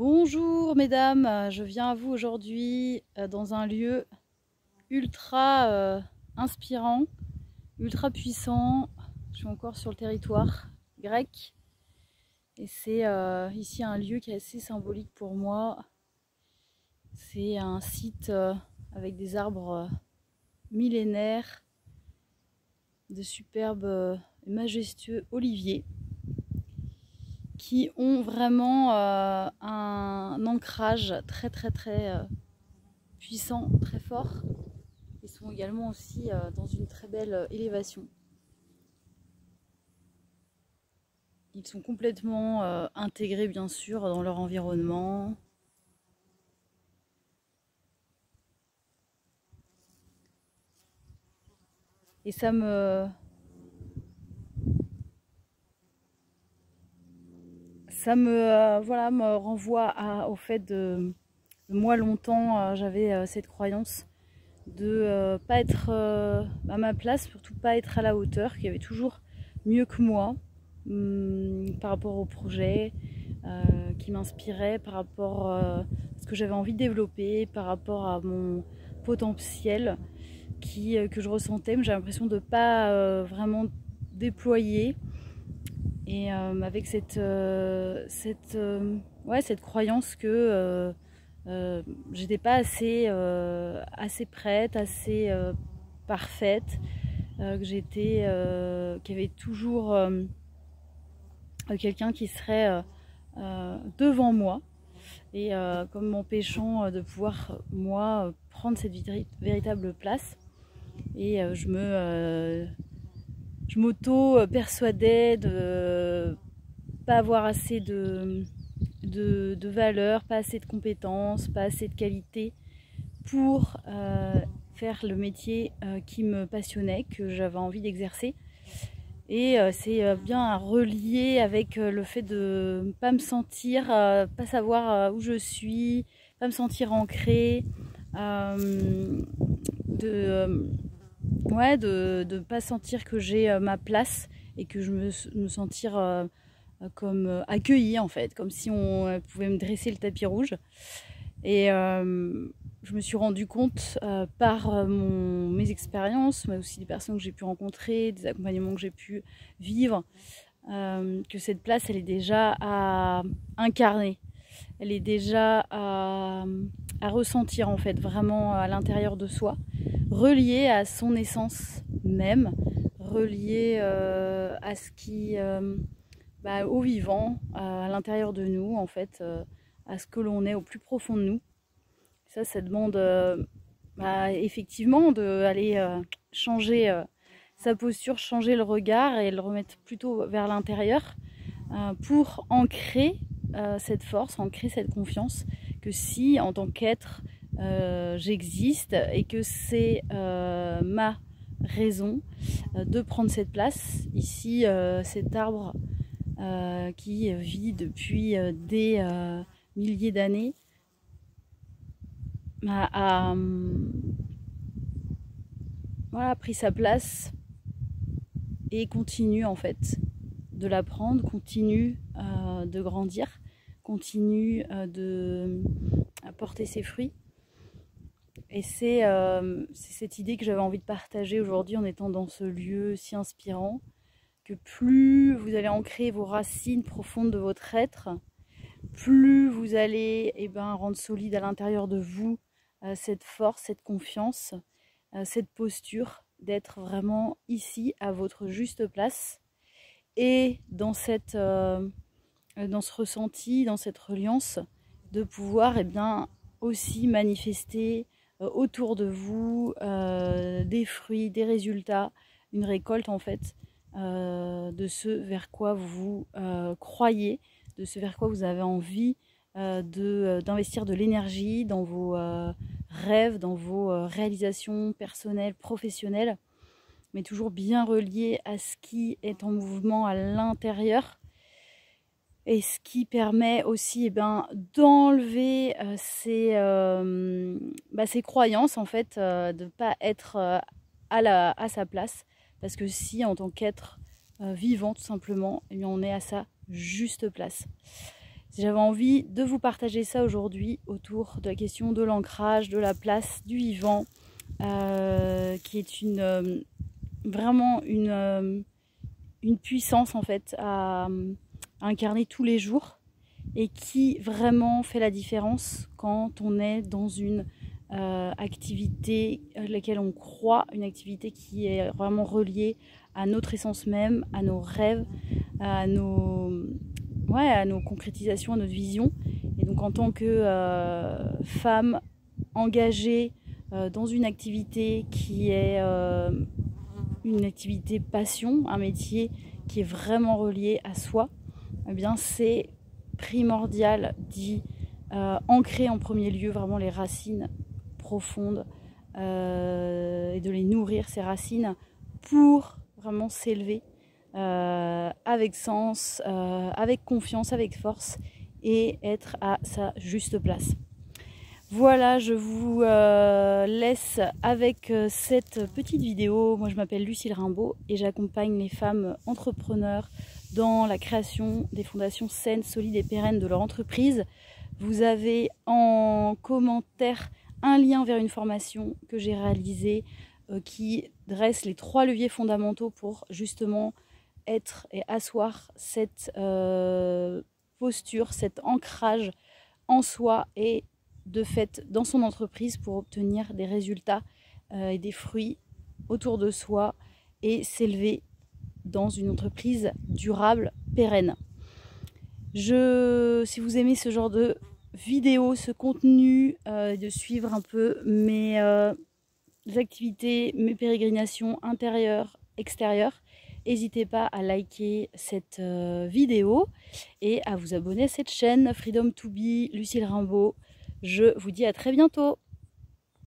Bonjour mesdames, je viens à vous aujourd'hui dans un lieu ultra inspirant, ultra puissant. Je suis encore sur le territoire grec et c'est ici un lieu qui est assez symbolique pour moi. C'est un site avec des arbres millénaires, de superbes et majestueux oliviers qui ont vraiment un ancrage très puissant, très fort. Ils sont également aussi dans une très belle élévation. Ils sont complètement intégrés bien sûr dans leur environnement. Et ça me voilà, me renvoie au fait de moi longtemps j'avais cette croyance de pas être à ma place, surtout pas être à la hauteur, qu'il y avait toujours mieux que moi par rapport au projet qui m'inspirait, par rapport à ce que j'avais envie de développer, par rapport à mon potentiel que je ressentais, mais j'avais l'impression de ne pas vraiment déployer. Et avec cette croyance que j'étais pas assez prête, assez parfaite, qu'il y avait toujours quelqu'un qui serait devant moi et comme m'empêchant de pouvoir moi prendre cette véritable place. Et je m'auto-persuadais de pas avoir assez de valeur, pas assez de compétences, pas assez de qualité pour faire le métier qui me passionnait, que j'avais envie d'exercer. Et c'est bien relié avec le fait de ne pas me sentir, pas savoir où je suis, pas me sentir ancrée, de pas sentir que j'ai ma place et que je me sentir comme accueillie en fait, comme si on pouvait me dresser le tapis rouge. Et je me suis rendu compte par mes expériences, mais aussi des personnes que j'ai pu rencontrer, des accompagnements que j'ai pu vivre, que cette place elle est déjà à incarner, elle est déjà à ressentir en fait, vraiment à l'intérieur de soi, reliée à son essence même, reliée à ce qui au vivant, à l'intérieur de nous en fait, à ce que l'on est au plus profond de nous. Ça demande effectivement d'aller changer sa posture, changer le regard et le remettre plutôt vers l'intérieur pour ancrer cette force, ancrer cette confiance que si en tant qu'être j'existe et que c'est ma raison de prendre cette place ici, cet arbre qui vit depuis des milliers d'années a pris sa place et continue en fait de la prendre, continue de grandir, continue de porter ses fruits. Et c'est cette idée que j'avais envie de partager aujourd'hui en étant dans ce lieu si inspirant, que plus vous allez ancrer vos racines profondes de votre être, plus vous allez rendre solide à l'intérieur de vous cette force, cette confiance, cette posture d'être vraiment ici à votre juste place. Et dans ce ressenti, dans cette reliance, de pouvoir aussi manifester autour de vous des fruits, des résultats, une récolte en fait de ce vers quoi vous croyez, de ce vers quoi vous avez envie d'investir de l'énergie dans vos rêves, dans vos réalisations personnelles, professionnelles, mais toujours bien relié à ce qui est en mouvement à l'intérieur. Et ce qui permet aussi d'enlever ces croyances en fait, de ne pas être à sa place. Parce que si en tant qu'être vivant tout simplement, on est à sa juste place. J'avais envie de vous partager ça aujourd'hui autour de la question de l'ancrage, de la place du vivant, qui est vraiment une puissance en fait à incarner tous les jours et qui vraiment fait la différence quand on est dans une activité à laquelle on croit, une activité qui est vraiment reliée à notre essence même, à nos rêves, à nos concrétisations, à notre vision. Et donc en tant que femme engagée dans une activité qui est une activité passion, un métier qui est vraiment relié à soi, eh bien c'est primordial d'y ancrer en premier lieu vraiment les racines profondes et de les nourrir, ces racines, pour vraiment s'élever avec sens, avec confiance, avec force et être à sa juste place. Voilà, je vous laisse avec cette petite vidéo. Moi je m'appelle Lucille Rimbaud et j'accompagne les femmes entrepreneurs dans la création des fondations saines, solides et pérennes de leur entreprise. Vous avez en commentaire un lien vers une formation que j'ai réalisée qui dresse les 3 leviers fondamentaux pour justement être et asseoir cette posture, cet ancrage en soi et de fait dans son entreprise pour obtenir des résultats et des fruits autour de soi et s'élever dans une entreprise durable, pérenne. Si vous aimez ce genre de vidéo, ce contenu, de suivre un peu mes activités, mes pérégrinations intérieures, extérieures, n'hésitez pas à liker cette vidéo et à vous abonner à cette chaîne Freedom to Be, Lucille Rimbaud. Je vous dis à très bientôt.